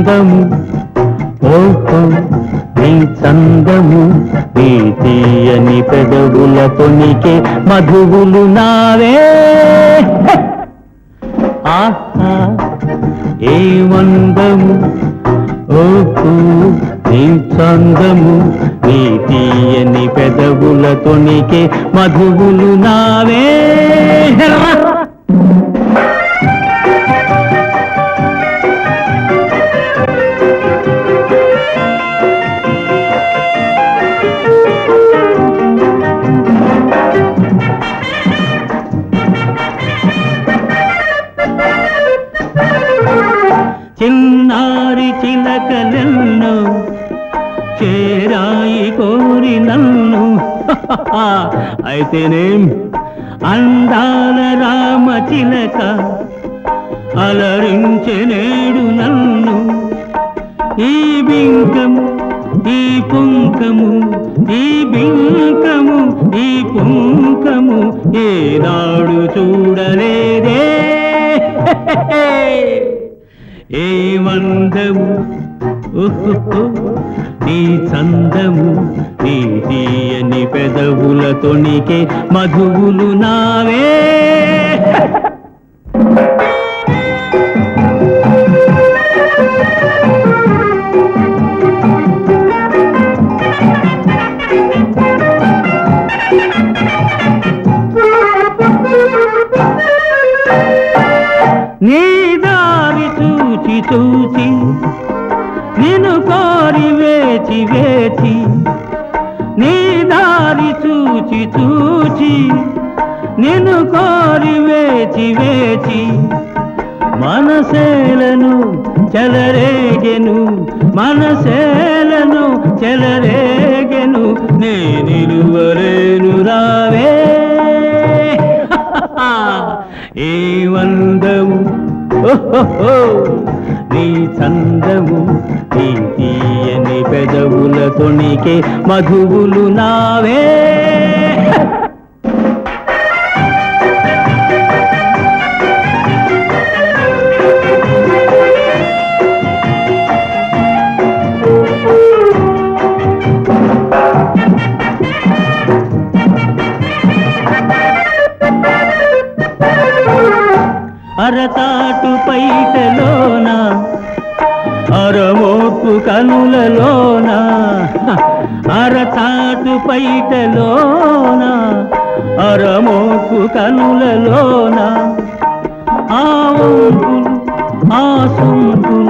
అందము ఓహో నీ చందము నీ తీయని పెదవుల తొనికే మధువులు నావే ఆహా ఏ వందము ఓహో నీ చందము నీ తీయని పెదవుల తొనికే మధువులు నావే చిన్నారి చిలకలెన్నో చేరాయి కోరి నన్ను అయితేనేం అందాల రామ చిలక అలరించె నేడు నన్ను ఈ బింకము ఈ పుంకము ఈ బింకము ఈ పుంకము ఏనాడు చూడలేదే ఏ వందము నీ చందము నీ తీయని పెదవుల తొణికే మధువులు నావే నీ దారి చూచి చూచి నిన్ను కోరి వేచి వేచి నీ దారి చూచి చూచి నిన్ను కోరి వేచి వేచి మనసేలను చెలరేగెను మనసేలను చెలరేగెను నే నిలువలేను రావే ఏ వందము నీ చందము నీ తీయని పెదవుల తొణికే మధువులు నావే అరతాటు పైటలోన అరమోపు కనులలోన అరతాటు పైటలోన అరమోపు కనులలోన ఆ వంపులు ఆ సొంపులు